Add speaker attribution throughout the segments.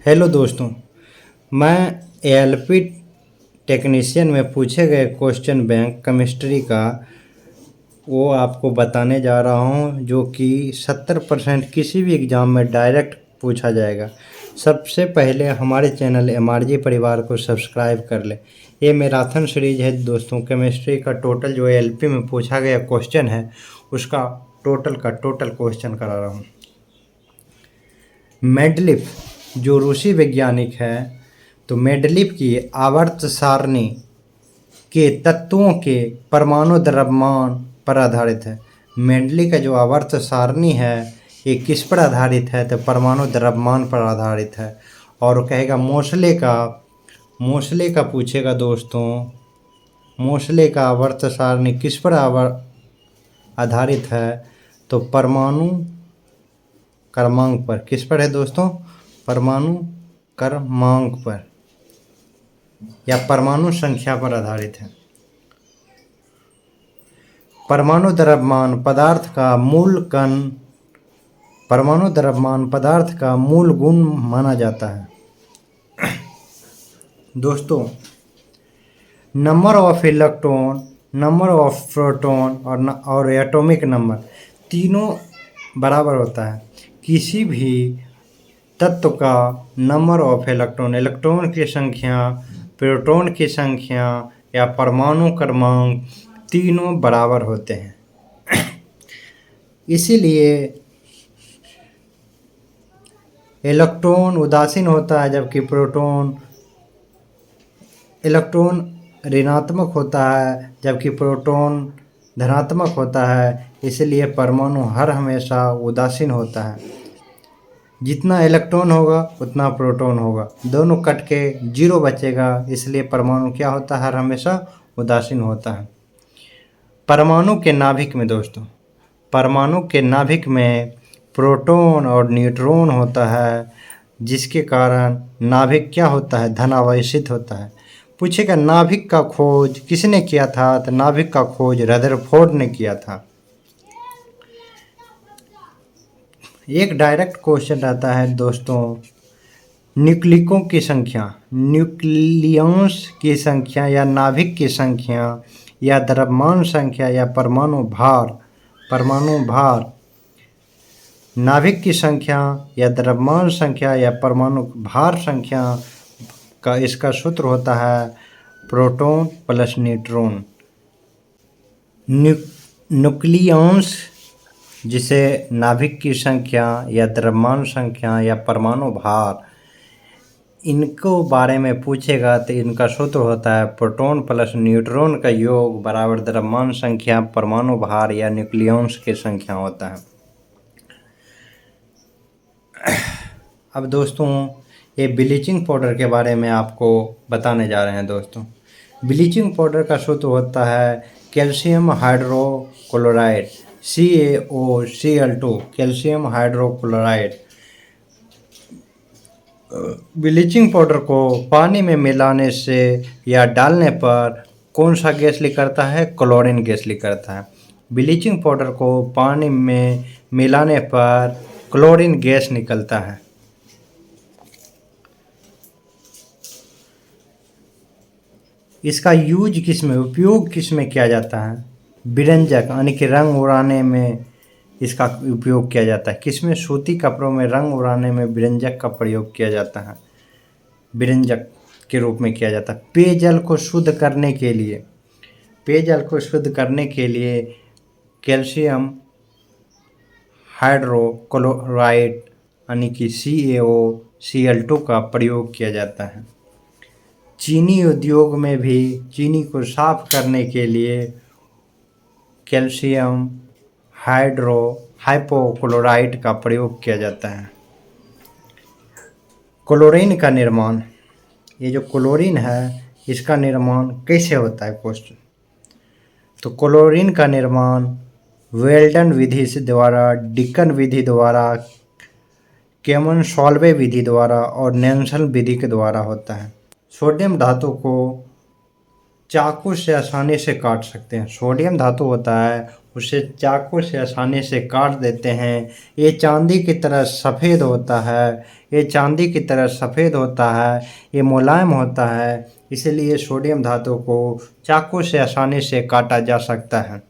Speaker 1: Hello दोस्तों, मैं ALP technician में पूछे गए क्वेश्चन बैंक केमिस्ट्री का वो आपको बताने जा रहा हूँ, जो कि 70% किसी भी एग्ज़ाम में डायरेक्ट पूछा जाएगा। सबसे पहले हमारे चैनल एमआरजी परिवार को सब्सक्राइब कर लें। ये मैराथन सीरीज है दोस्तों। केमिस्ट्री का टोटल जो एएलपी में पूछा गया क्वेश्चन है उसका टोटल क्वेश्चन करा रहा हूँ। मेंडलीफ जो रूसी वैज्ञानिक है, तो मेंडलीफ की आवर्त सारणी के तत्वों के परमाणु द्रव्यमान पर आधारित है। मेंडली का जो आवर्त सारणी है ये किस पर आधारित है? तो परमाणु द्रव्यमान पर आधारित है। और कहेगा मोसले का पूछेगा दोस्तों, मोसले का आवर्त सारणी किस पर आधारित है? तो परमाणु क्रमांक पर। किस पर है दोस्तों? परमाणु क्रमांक पर या परमाणु संख्या पर आधारित है। परमाणु द्रव्यमान पदार्थ का मूल कण, परमाणु द्रव्यमान पदार्थ का मूल गुण माना जाता है। दोस्तों, number of electron, number of proton और एटॉमिक नंबर तीनों बराबर होता है। किसी भी तत्व का नंबर ऑफ इलेक्ट्रॉन, इलेक्ट्रॉन की संख्या, प्रोटॉन की संख्या या परमाणु क्रमांक तीनों बराबर होते हैं। इसीलिए इलेक्ट्रॉन उदासीन होता है, जबकि इलेक्ट्रॉन ऋणात्मक होता है, जबकि प्रोटॉन धनात्मक होता है। इसलिए परमाणु हर हमेशा उदासीन होता है। जितना इलेक्ट्रॉन होगा उतना प्रोटॉन होगा, दोनों कट के 0 बचेगा। इसलिए परमाणु क्या होता है? हर हमेशा उदासीन होता है। परमाणु के नाभिक में दोस्तों, परमाणु के नाभिक में प्रोटॉन और न्यूट्रॉन होता है, जिसके कारण नाभिक क्या होता है? धनावेशित होता है। पूछेगा नाभिक का खोज किसने किया था? तो नाभिक का खोज रदरफोर्ड ने किया था। एक डायरेक्ट क्वेश्चन रहता है दोस्तों, न्यूक्लिकों की संख्या, न्यूक्लियंस की संख्या या नाभिक की संख्या या द्रव्यमान संख्या या परमाणु भार, नाभिक की संख्या या द्रव्यमान संख्या या परमाणु भार संख्या का इसका सूत्र होता है प्रोटॉन प्लस न्यूट्रॉन। न्यूक्लियंस जिसे नाभिक की संख्या या द्रव्यमान संख्या या परमाणु भार, इनको बारे में पूछेगा तो इनका सूत्र होता है प्रोटॉन प्लस न्यूट्रॉन का योग बराबर द्रव्यमान संख्या, परमाणु भार या न्यूक्लियंस की संख्या होता है। अब दोस्तों, ये ब्लीचिंग पाउडर के बारे में आपको बताने जा रहे हैं दोस्तों। ब्लीचिंग पाउडर का सूत्र होता है calcium hydrochloride, CaOCl2, calcium hydrochloride. Bleaching powder को पानी में मिलाने से या डालने पर कौन सा गैस निकलता है? क्लोरीन गैस निकलता है। ब्लीचिंग पाउडर को पानी में मिलाने पर क्लोरीन गैस निकलता है। इसका यूज किस में, उपयोग किस में किया जाता है? विरंजक यानी कि रंग उड़ाने में इसका उपयोग किया जाता है। किसमें? सूती कपड़ों में रंग उड़ाने में विरंजक का प्रयोग किया जाता है, विरंजक के रूप में किया जाता है। पेयजल को शुद्ध करने के लिए कैल्शियम हाइड्रोक्लोराइड यानी कि CaOCl2 का प्रयोग किया जाता है। चीनी उद्योग में भी चीनी को साफ करने के लिए कैल्शियम हाइपोक्लोराइड का प्रयोग किया जाता है। क्लोरीन का निर्माण, ये जो क्लोरीन है इसका निर्माण कैसे होता है क्वेश्चन? तो क्लोरीन का निर्माण वेल्डन विधि से द्वारा, डिकन विधि द्वारा, केमन-सॉल्वे विधि द्वारा और नेल्सन विधि के द्वारा होता है। सोडियम धातु को चाकू से आसानी से काट सकते हैं। सोडियम धातु होता है, उसे चाकू से आसानी से काट देते हैं। ये चांदी की तरह सफ़ेद होता है, ये चांदी की तरह सफ़ेद होता है, ये मुलायम होता है, इसलिए सोडियम धातु को चाकू से आसानी से काटा जा सकता है।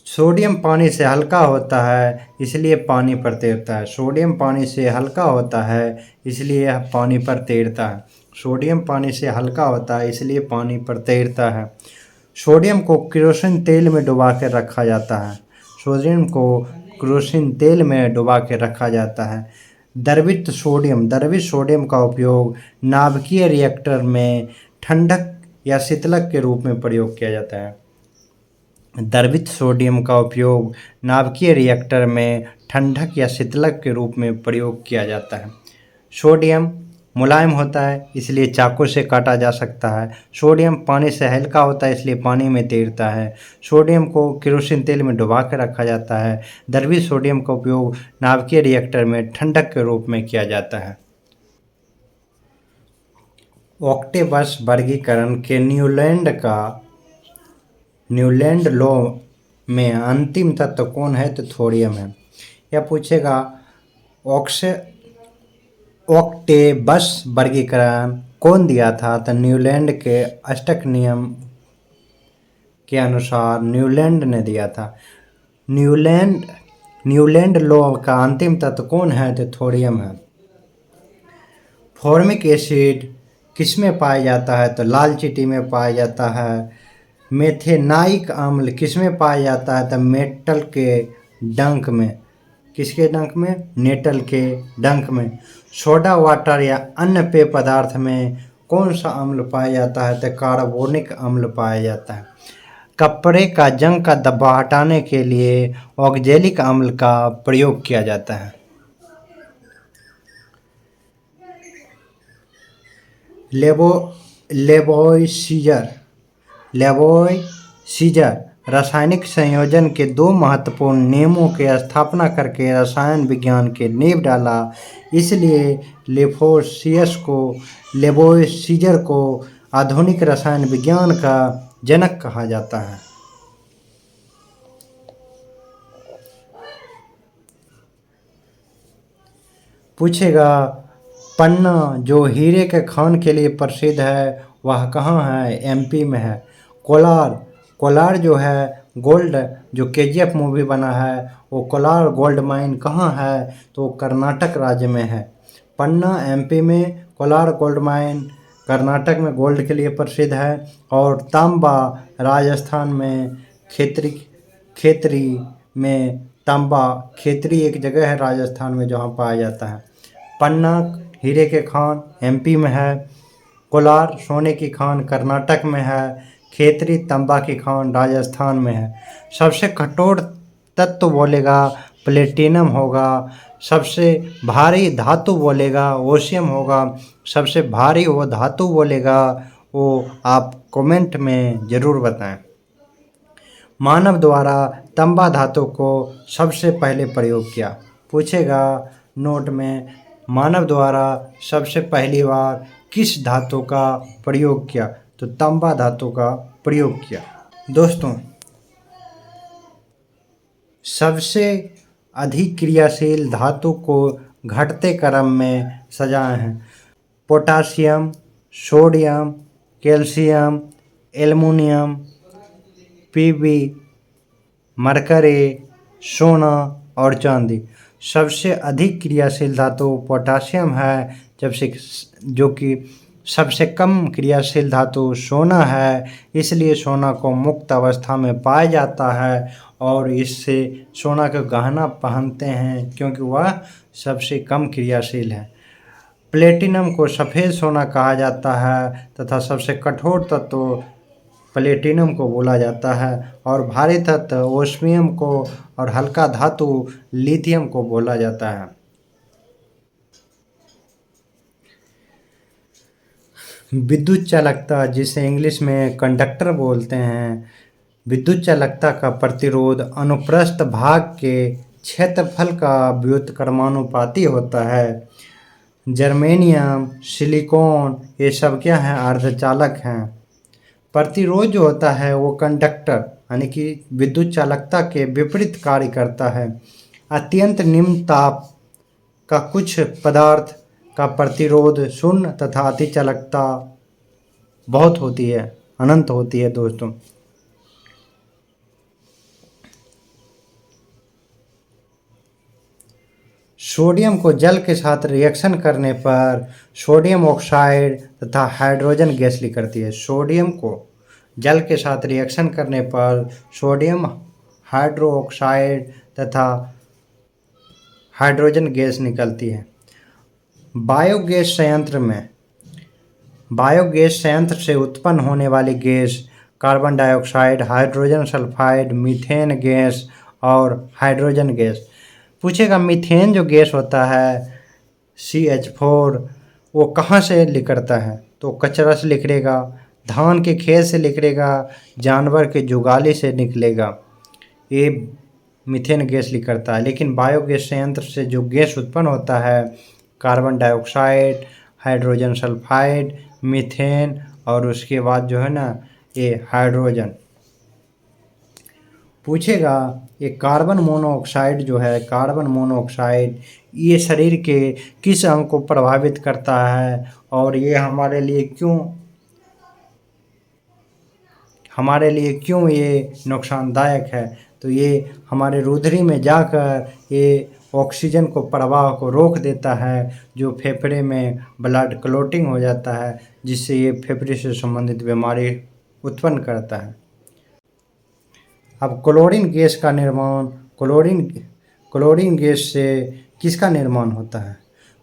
Speaker 1: सोडियम पानी से हल्का होता है, इसलिए पानी पर तैरता है। सोडियम पानी से हल्का होता है, इसलिए यह पानी पर तैरता है। सोडियम पानी से हल्का होता है, इसलिए पानी पर तैरता है। सोडियम को केरोसिन तेल में डुबा के रखा जाता है। सोडियम को केरोसिन तेल में डुबा के रखा जाता है। द्रवित सोडियम का उपयोग नाभिकीय रिएक्टर में ठंडक या शीतलक के रूप में प्रयोग किया जाता है। द्रवित सोडियम का उपयोग नाभिकीय रिएक्टर में ठंडक या शीतलक के रूप में प्रयोग किया जाता है। सोडियम मुलायम होता है, इसलिए चाकू से काटा जा सकता है। सोडियम पानी से हल्का होता है, इसलिए पानी में तैरता है। सोडियम को केरोसिन तेल में डुबा कर रखा जाता है। द्रवित सोडियम का उपयोग नाभिकीय रिएक्टर में ठंडक के रूप में किया जाता है। ऑक्टेवस वर्गीकरण के न्यूलैंड लॉ में अंतिम तत्व कौन है? तो थोरियम है। यह पूछेगा ऑक्टेवस वर्गीकरण कौन दिया था? तो न्यूलैंड के अष्टक नियम के अनुसार न्यूलैंड ने दिया था। न्यूलैंड लॉ का अंतिम तत्व कौन है? तो थोरियम है। फॉर्मिक एसिड किस में पाया जाता है? तो लाल चींटी में पाया जाता है। मेथेनाइक अम्ल किस में पाया जाता है? तो मेटल के डंक में। किसके डंक में? नेटल के डंक में। सोडा वाटर या अन्य पेय पदार्थ में कौन सा अम्ल पाया जाता है? तो कार्बोनिक अम्ल पाया जाता है। कपड़े का जंग का धब्बा हटाने के लिए ऑक्जेलिक अम्ल का प्रयोग किया जाता है। लेवोइसीजर रासायनिक संयोजन के दो महत्वपूर्ण नियमों की स्थापना करके रसायन विज्ञान की नींव डाला, इसलिए लेवोइसीजर को आधुनिक रसायन विज्ञान का जनक कहा जाता है। पूछेगा पन्ना जो हीरे के खान के लिए प्रसिद्ध है वह कहाँ है? एमपी में है। कोलार जो है गोल्ड, जो केजीएफ मूवी बना है, वो कोलार गोल्ड माइन कहाँ है? तो कर्नाटक राज्य में है। पन्ना एमपी में, कोलार गोल्ड माइन कर्नाटक में गोल्ड के लिए प्रसिद्ध है। और तांबा राजस्थान में खेतरी में तांबा, खेतरी एक जगह है राजस्थान में जहाँ पाया जाता है। पन्ना हीरे के खान एमपी में है। कोलार सोने की खान कर्नाटक में है। खेतरी तांबा की खान राजस्थान में है। सबसे कठोर तत्व बोलेगा प्लेटिनम होगा। सबसे भारी धातु बोलेगा ओशियम होगा। सबसे भारी वो धातु बोलेगा वो आप कमेंट में ज़रूर बताएं। मानव द्वारा तांबा धातु को सबसे पहले प्रयोग किया। पूछेगा नोट में, मानव द्वारा सबसे पहली बार किस धातु का प्रयोग किया? तो तांबा धातु का प्रयोग किया। दोस्तों, सबसे अधिक क्रियाशील धातु को घटते क्रम में सजाए हैं। Potassium, sodium, calcium, aluminium, PB, mercury, सोना और चांदी। सबसे अधिक क्रियाशील धातु पोटासियम है, जो कि सबसे कम क्रियाशील धातु सोना है। इसलिए सोना को मुक्त अवस्था में पाया जाता है और इससे सोना का गहना पहनते हैं क्योंकि वह सबसे कम क्रियाशील है। प्लेटिनम को सफ़ेद सोना कहा जाता है तथा सबसे कठोर तत्व प्लेटिनम को बोला जाता है और भारी तत्व ओस्मियम को और हल्का धातु लिथियम को बोला जाता है। विद्युत चालकता, जिसे इंग्लिश में कंडक्टर बोलते हैं, विद्युत चालकता का प्रतिरोध अनुप्रस्थ भाग के क्षेत्रफल का व्युत्क्रमानुपाती होता है। जर्मेनियम, सिलिकॉन ये सब क्या हैं? अर्धचालक हैं। प्रतिरोध जो होता है वो कंडक्टर यानी कि विद्युत चालकता के विपरीत कार्य करता है। अत्यंत निम्न ताप का कुछ पदार्थ का प्रतिरोध शून्य तथा अति चालकता बहुत होती है, अनंत होती है दोस्तों। सोडियम को जल के साथ रिएक्शन करने पर सोडियम ऑक्साइड तथा हाइड्रोजन गैस निकलती है। सोडियम को जल के साथ रिएक्शन करने पर सोडियम हाइड्रो ऑक्साइड तथा हाइड्रोजन गैस निकलती है। बायोगैस संयंत्र से उत्पन्न होने वाली gas carbon dioxide, hydrogen sulphide, methane gas और हाइड्रोजन गैस। पूछेगा मीथेन जो गैस होता है CH4 वो कहाँ से निकलता है, तो कचरा से निकलेगा, धान के खेत से निकलेगा, जानवर के जुगाली से निकलेगा, ये मीथेन गैस निकलता है। लेकिन बायोगैस संयंत्र से जो गैस उत्पन्न होता है carbon dioxide, hydrogen sulphide, methane और उसके बाद जो है ना ये हाइड्रोजन। पूछेगा ये कार्बन मोनोऑक्साइड जो है, कार्बन मोनोऑक्साइड ये शरीर के किस अंग को प्रभावित करता है और ये हमारे लिए क्यों ये नुकसानदायक है, तो ये हमारे रुधिर में जाकर ये ऑक्सीजन को प्रवाह को रोक देता है, जो फेफड़े में ब्लड क्लॉटिंग हो जाता है, जिससे ये फेफड़े से संबंधित बीमारी उत्पन्न करता है। अब क्लोरीन गैस से किसका निर्माण होता है,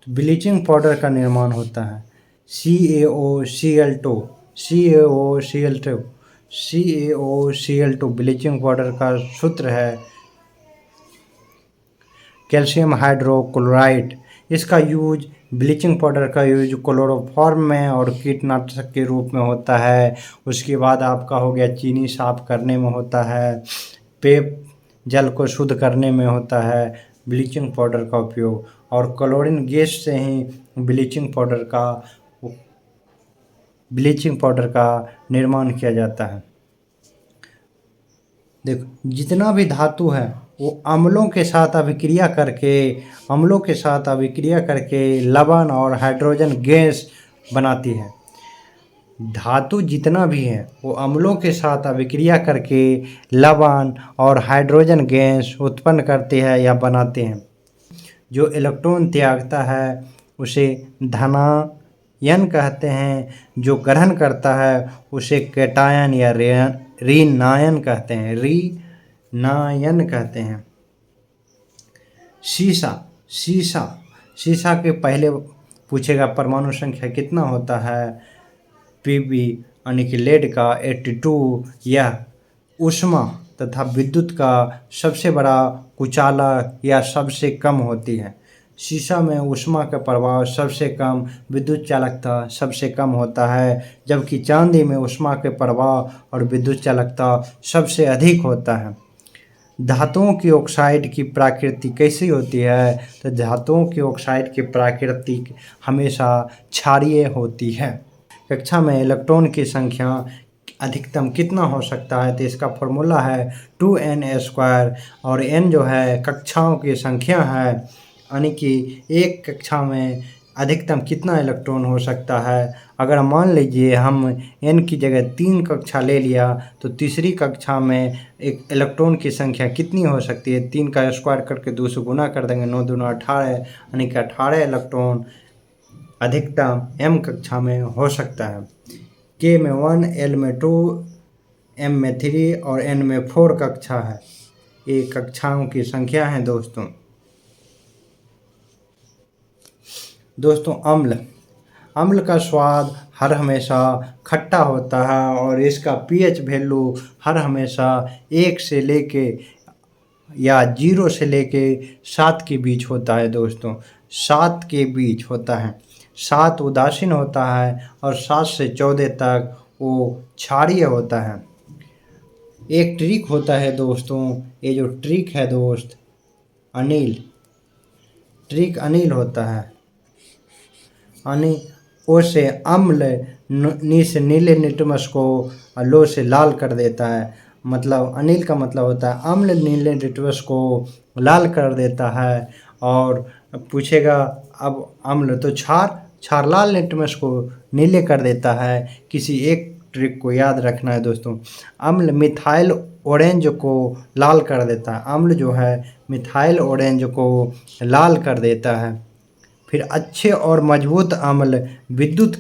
Speaker 1: तो ब्लीचिंग पाउडर का निर्माण होता है। CaCl2 ब्लीचिंग पाउडर का सूत्र है कैल्शियम हाइड्रोक्लोराइड। इसका यूज ब्लीचिंग पाउडर का यूज क्लोरोफॉर्म में और कीटनाशक के रूप में होता है। उसके बाद आपका हो गया चीनी साफ करने में होता है, पेय जल को शुद्ध करने में होता है ब्लीचिंग पाउडर का उपयोग, और क्लोरीन गैस से ही ब्लीचिंग पाउडर का निर्माण किया जाता है। देखो जितना भी धातु है वो अम्लों के साथ अभिक्रिया करके लवण और हाइड्रोजन गैस बनाती है। धातु जितना भी है वो अम्लों के साथ अभिक्रिया करके लवण और हाइड्रोजन गैस उत्पन्न करते हैं या बनाते हैं। जो इलेक्ट्रॉन त्यागता है उसे धनायन कहते हैं, जो ग्रहण करता है उसे कैटायन या ऋणायन कहते हैं। शीशा के पहले पूछेगा परमाणु संख्या कितना होता है, Pb यानी कि लेड का 82, यह ऊष्मा तथा विद्युत का सबसे बड़ा कुचालक या सबसे कम होती है। शीशा में ऊष्मा का प्रभाव सबसे कम, विद्युत चालकता सबसे कम होता है, जबकि चांदी में ऊष्मा के प्रभाव और विद्युत चालकता सबसे अधिक होता है। धातुओं की ऑक्साइड की प्रकृति कैसी होती है, तो धातुओं की ऑक्साइड की प्रकृति हमेशा क्षारीय होती है। कक्षा में इलेक्ट्रॉन की संख्या अधिकतम कितना हो सकता है, तो इसका फॉर्मूला है 2n², और n जो है कक्षाओं की संख्या है, यानी कि एक कक्षा में अधिकतम कितना इलेक्ट्रॉन हो सकता है। अगर मान लीजिए हम n की जगह 3 कक्षा ले लिया तो तीसरी कक्षा में एक इलेक्ट्रॉन की संख्या कितनी हो सकती है, 3 का स्क्वायर करके 2 से गुना कर देंगे, 9 दूना 18, यानी कि 18 इलेक्ट्रॉन अधिकतम m कक्षा में हो सकता है। K में 1, L में 2, M में 3 और N में 4 कक्षा है। ये कक्षाओं की संख्या है दोस्तों अम्ल का स्वाद हर हमेशा खट्टा होता है और इसका pH वैल्यू हर हमेशा 1 से लेके या 0 से लेके 7 के बीच होता है दोस्तों, 7 के बीच होता है। 7 उदासीन होता है और 7 से 14 तक वो क्षारीय होता है। एक ट्रिक होता है दोस्तों, ये जो ट्रिक है दोस्त अनिल होता है, यानी ओ से अम्ल, नी से नीले लिटमस को, और लो से लाल कर देता है। मतलब अनिल का मतलब होता है अम्ल नीले लिटमस को लाल कर देता है। और पूछेगा अब अम्ल तो क्षार, क्षार लाल लिटमस को नीले कर देता है। किसी एक ट्रिक को याद रखना है दोस्तों। अम्ल मिथाइल ऑरेंज को लाल कर देता है। अम्ल जो है मिथाइल ऑरेंज को लाल कर देता है। फिर अच्छे और मजबूत अम्ल विद्युत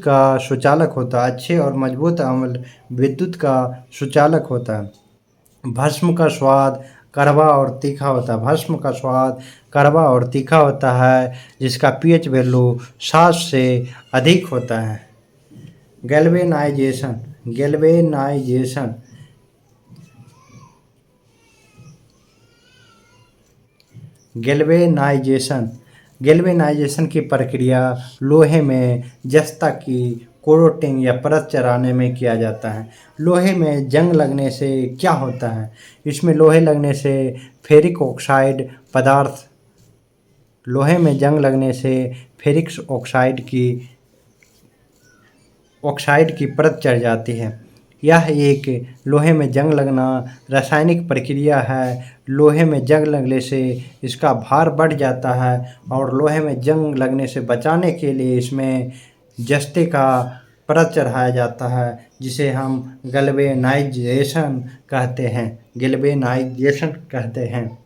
Speaker 1: का सुचालक होता है। अच्छे और मजबूत अम्ल विद्युत का सुचालक होता है। भस्म का स्वाद कड़वा और तीखा होता है। भस्म का स्वाद कड़वा और तीखा होता है, जिसका पीएच वैल्यू 7 से अधिक होता है। गैल्वेनाइजेशन, गैल्वेनाइजेशन गैल्वेनाइजेशन गैल्वेनाइजेशन की प्रक्रिया लोहे में जस्ता की कोटिंग या परत चढ़ाने में किया जाता है। लोहे में जंग लगने से क्या होता है? इसमें लोहे लगने से फेरिक ऑक्साइड पदार्थ, लोहे में जंग लगने से फेरिक ऑक्साइड की परत चढ़ जाती है। यह एक लोहे में जंग लगना रासायनिक प्रक्रिया है। लोहे में जंग लगने से इसका भार बढ़ जाता है, और लोहे में जंग लगने से बचाने के लिए इसमें जस्ते का परत चढ़ाया जाता है, जिसे हम गैल्वेनाइजेशन कहते हैं। गैल्वेनाइजेशन कहते हैं।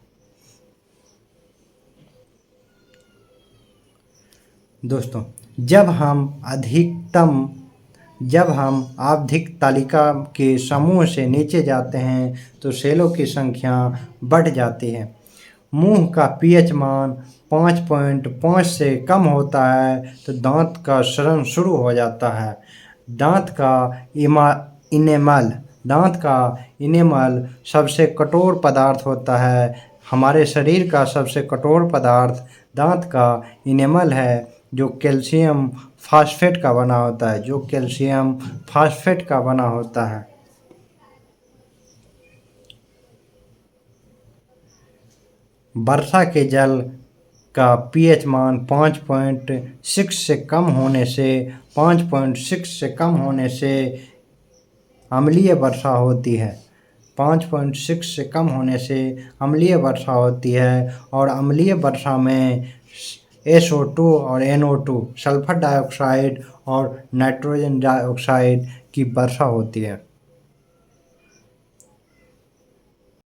Speaker 1: दोस्तों, जब हम आवधिक तालिका के समूह से नीचे जाते हैं तो सेलों की संख्या बढ़ जाती है। मुंह का पीएच मान 5.5 से कम होता है तो दांत का क्षरण शुरू हो जाता है। दांत का इनेमल सबसे कठोर पदार्थ होता है। हमारे शरीर का सबसे कठोर पदार्थ दांत का इनेमल है, जो कैल्शियम फास्फेट का बना होता है। वर्षा के जल का पीएच मान 5.6 से कम होने से अम्लीय वर्षा होती है। 5.6 से कम होने से अम्लीय वर्षा होती है, और अम्लीय वर्षा में SO2 और NO2 सल्फर डाइऑक्साइड और नाइट्रोजन डाइऑक्साइड की वर्षा होती है।